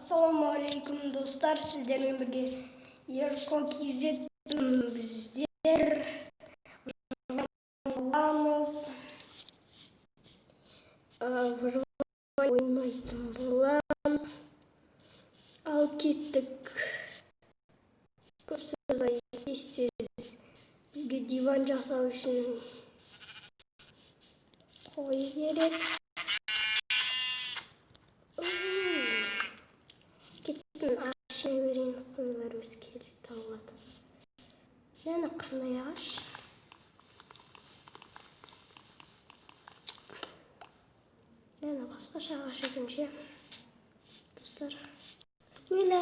Ассалаумағалейкум достар, сіздермен бірге Ерко Кизеттің біздер боламыз, ойнайтын боламыз. Ал кеттік. Көп сөз айтесіз, бізге диван жасау үшін қой керек. Ашына берейін, қойлар өскелі тауылады. Нәні қандай ағаш? Нәні басқаша ағаш екен ше. Достар. Өйлә!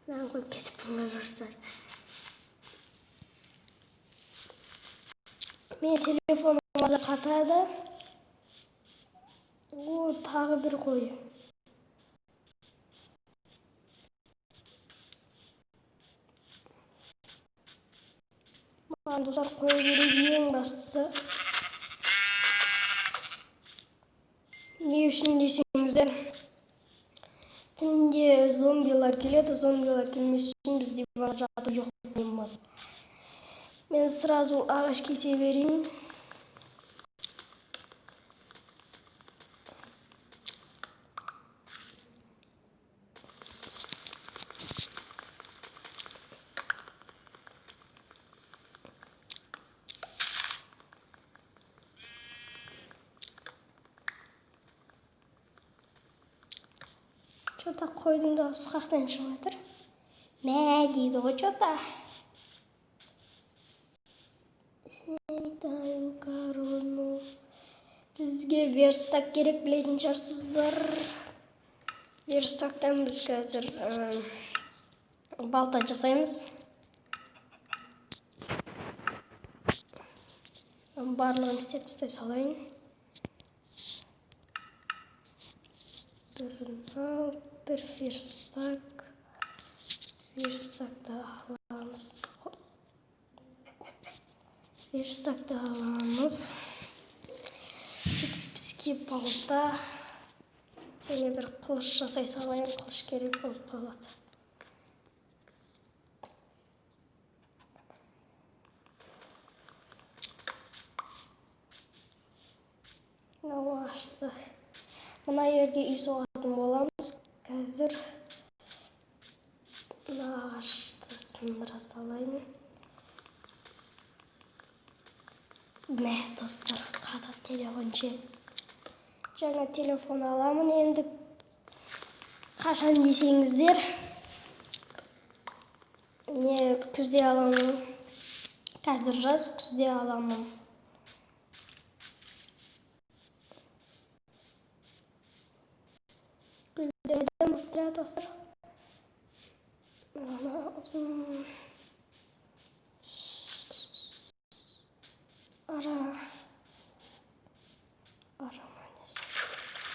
Нәні қойып кетіп бұнға достар. Мен телефоным аза қатады. О, тағы бір қой. Маған достар қой керек ең бастысы. Не үшін десеңіздер, түнде зомбилар келеді, зомбилар келмес үшін біз диван жатып ұйықтаймыз. Мен сразу ағаш кесе берейін. Что-то қойдың дауысы қақтан шығып жатыр. Мә дейді ғой что-то. Снятаю корону. Бізге верстак керек, білетін шығарсыздар. Верстактан біз қазір балта жасаймыз. Барлығын істеп тастай салайын. Bir verstак. Верстакты аламыз. Верстакты аламыз. Сөйтіп бізге балта және бір қылыш жасай салайын. Қылыш керек болып қалады. Мынау ағашты. Мына жерге үй соғатын боламыз. Қазір мына ағашты сындыра салайын. Мә, достар, қата телефон ше. Жаңа телефон аламын енді. Қашан десеңіздер. Не күзде аламын. Қазір жаз, күзде аламын. Күздерден мұстыра достар.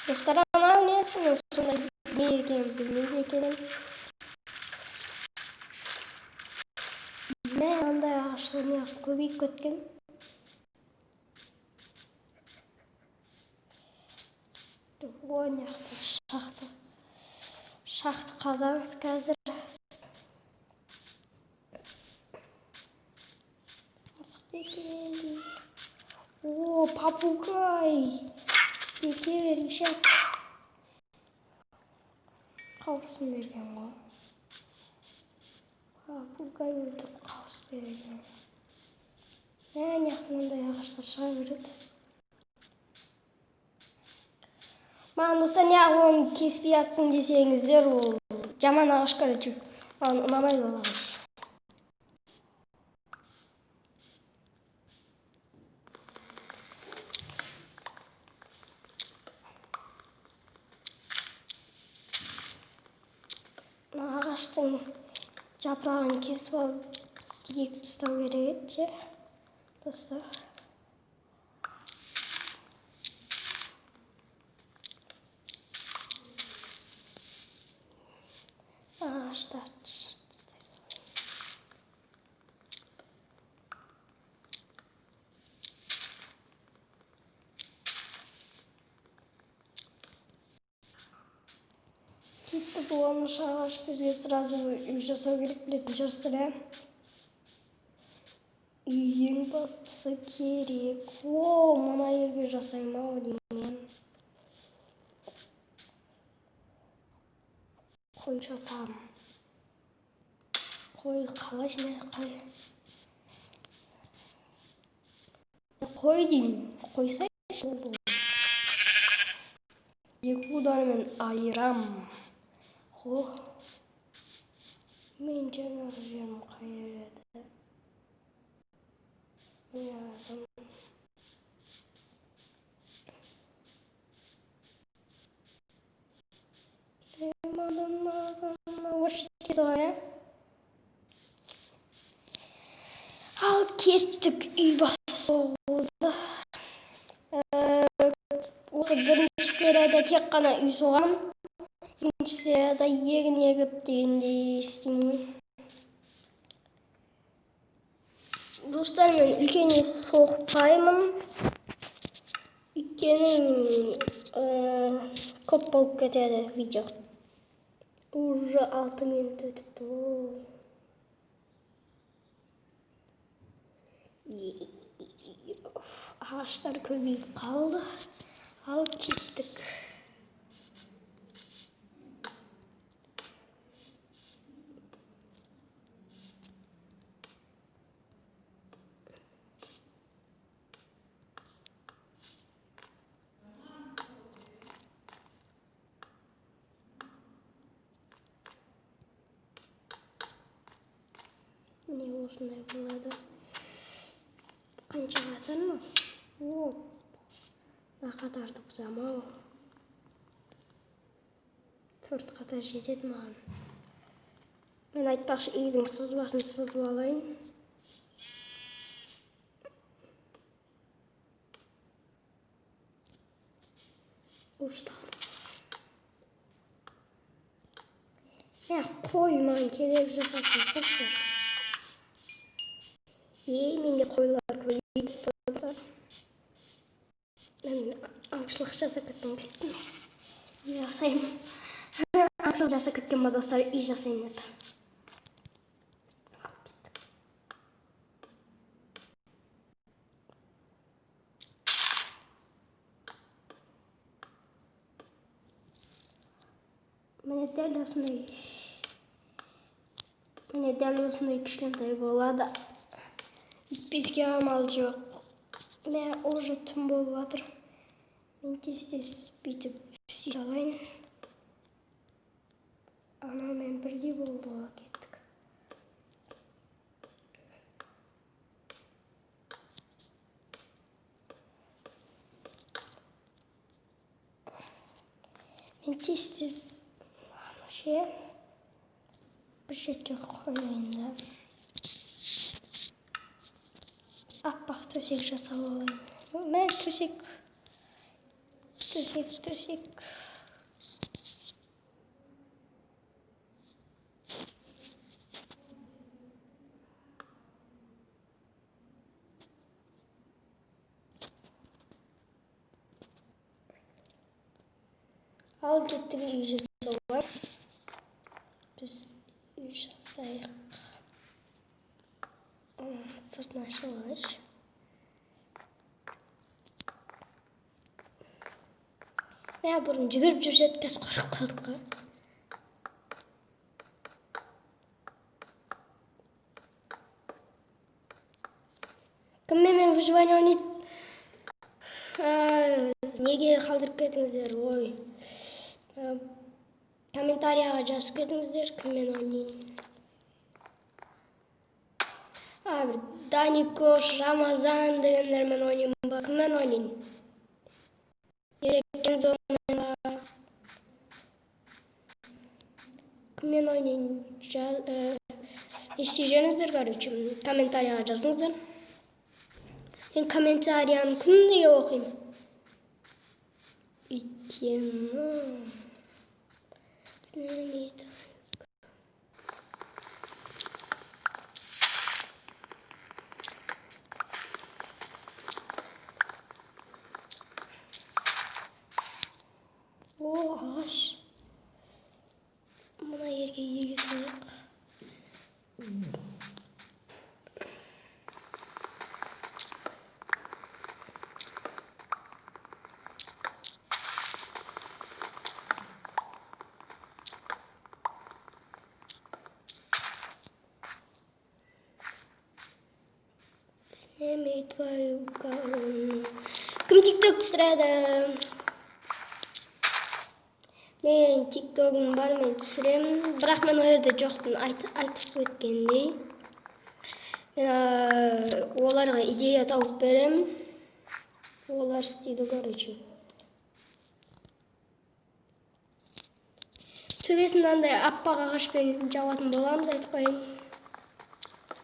Достар, анау несі? Мен сонда не екенін білмейді екенім. Мә, андай ағаштар неғып көбейіп кеткен. Ой, неғып шақты қазамыз қазір. О, папугай. Жеке беріңше. Қауысын берген ғой. Папугай өлтіп қауыс берген. Неғындай ағаштар шыға береді. Маған достар неғып оны кеспей атсын десеңіздер, ол жаман ағаш короче. Маған ұнамайды ол ағаш. Ағаштың жапырағын кесіп алып егіп тастау керек еді, достар. Ағаштарды kullanmış ağaç bize sırası ücreti gerek bileti sıra. Yeni bastı gerek. Oo, mana yer жасаймын ау деймін. Қой жатам. Қой қалай не қой. Қой деймін. Қойсайшы. Екі удармен айырам. Хо. Мен жаңа жерім қайырады. Al kettik үй басы oldu. Осы бірінші серияда тек қана үй соғам. Екінші серияда егін егіп дегендей істеймін. Достар, мен үлкенге соқпаймын. Өйткені көп болып кетеді видео. Уже 6 минут өтіпті. Ağaçlar көбейіп қалды. Ал кеттік. Міне осындай болады. Қанша қатар ма? О, қатарды бұзамау. 4 қатар жетеді маған. Мен айтпақшы үйдің сызбасын сызып алайын. Қой маған керек жасасын қойшы. Менде қойлар көбейіп тұрса. Мен аңшылық жасап кеттім. Жасаймын. Аңшылық жасап кеткен ба достар, үй жасаймын деп. Міне дәл осындай кішкентай болады. Бізге амал жоқ. Мен уже түн болып жатыр. Мен тез бүйтіп істей алайын. Анамен бірге болды кеттік. Мен тез bir şekilde koyayım da. Appak tösek жасап алайын. Мен төсек. Al kеттік үй жасауға. Біз үй жасайық. Сыртын ашылғаш. Мен бұрын жүгіріп жүрсек біз қорқып қалдық қой. Кіммен выживание ойнайды? Неге қалдырып кетіңіздер, ой. Комментарияға жазып кетіңіздер, кіммен ойнайын. Бір Даникош, Рамазан дегендермен ойнайын ба? Кіммен ойнайын? Ереккен зонмен ба? Кіммен ойнайын? Естейсеңіздер, короче, комментарияға жазыңыздар. Мен комментарияны күнде оқимын. Өйткені ағаш. Сними твою корону. Кім тикток түсіреді? Мен тиктогым бар, мен түсіремін. Бірақ мен ол жерде жоқпын, айтып өткендей. Мен оларға идея тауып беремін. Олар істейді, короче. Төбесін андай аппақ ағашпен жабатын боламыз, айтып қояйын.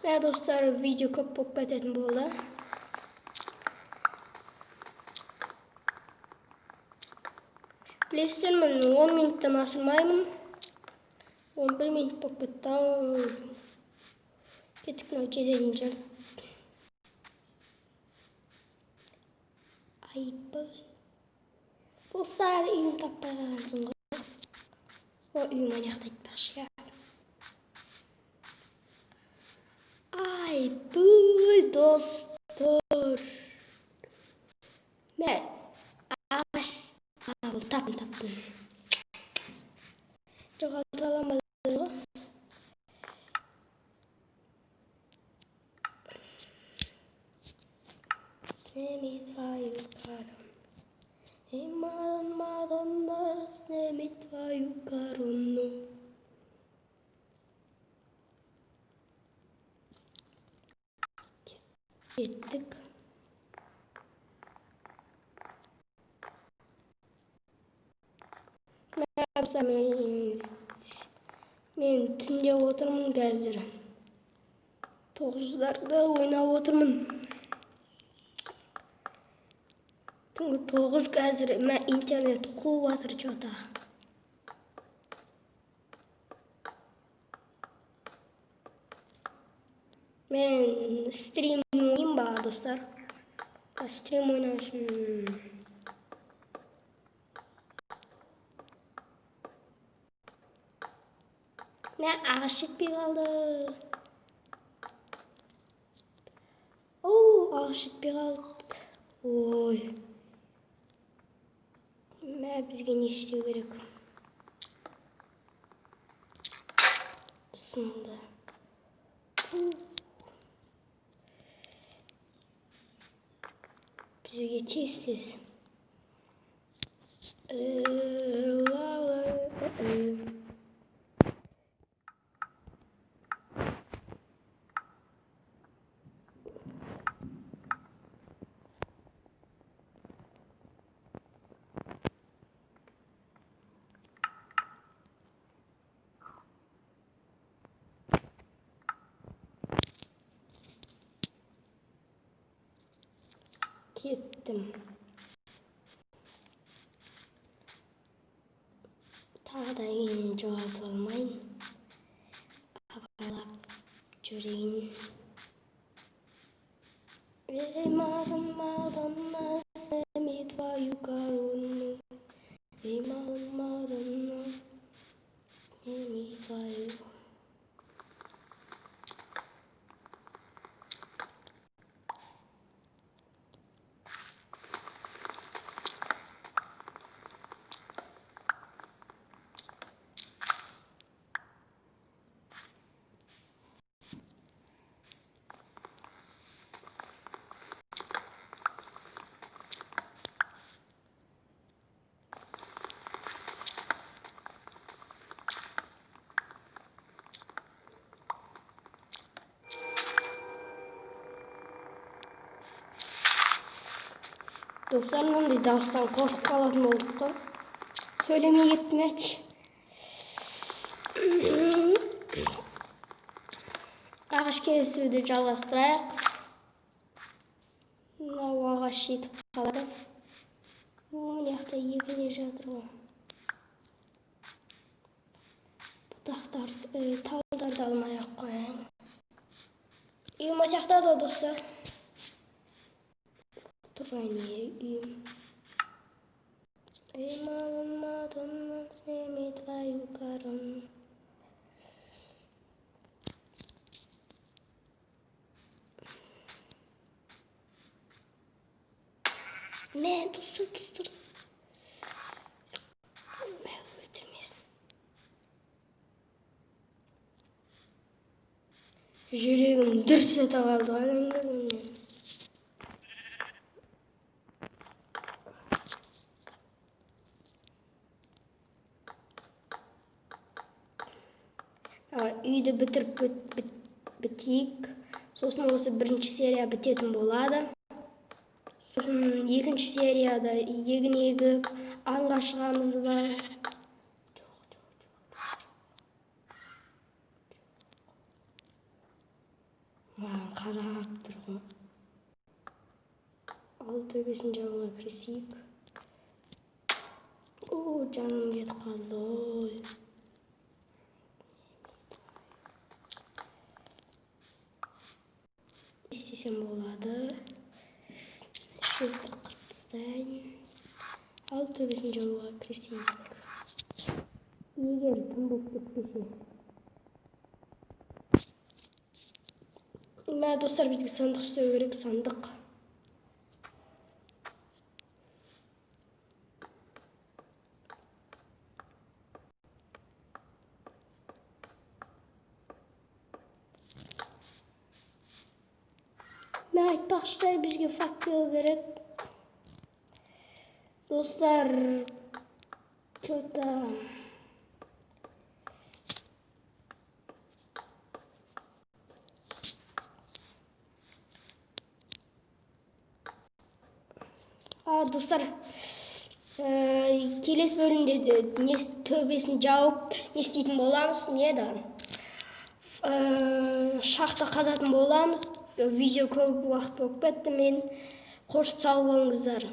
Мә достар, видео көп болып кететін болды. Білесіздер, мен 10 минуттан асырмаймын. 11 минут болып кетті. Кеттік мынау жететін жер. Айбы. Достар, үйім таппай қалғансың ғой. Үйім аяқта айтпақшы, я. Айбы, достар. Мен ағаш таптым. Жоғалта аламын ғой. Сними твою корону. Эй, Мадонна, сними твою корону. Кеттік. Мен түнде отырмын қазір. 9-ларда ойнап отырмын. Түнгі 9 қазір мен интернет қуып жатыр жота. Мен стрим ойнайын ба, достар? Стрим ойнау үшін мен ағаш жетпей қалды. Ағаш жетпей қалды. Ой. Мен бізге не істеу керек? Сынды. Бізге тез-тез. Kеттім. Тағы да кейін жоғалтып алмайын. Абайлап жүрейін. Эй, Мадонна, сними твою корону. Эй, Мадонна, сними твою. Dostlar, mындай дауыстан қорқып қалатын болдық қой. Сөйлемей кеттім әч. Ағаш кесуді жалғастырайық. Мынау ағаш жетіп қалады. Мына жақта екіле жатыр ғой. Талдарды алмай-ақ қояйын. Үйім о жақта да, достар. Тұрайын үйім. Эй, Мадонна, сними твою корону. Мен достар. Мен өлтірмесін. Жүрегім дүрс ете қалды. үйді бітіріп бітейік. Сосын осы бірінші серия бітетін болады. Сосын екінші серияда егін егіп аңға шығамыз ба? Қарап тұр ғой. Ал төбесін жабуға кірісейік. Жаным кетіп қалды ғой. İstesem болады. Şurada qırып тастайын. Ал төбесін жабуға кірісейік. Егер тым болып кетпесе. Мә достар, бізге сандық істеу керек, сандық. Мен айтпақшы, бізге факел керек. Достар, что-то достар, келесі бөлімде төбесін жауып не істейтін боламыз, не да шахта қазатын боламыз. Видео көп уақыт болып кетті, мен қош сау болыңыздар.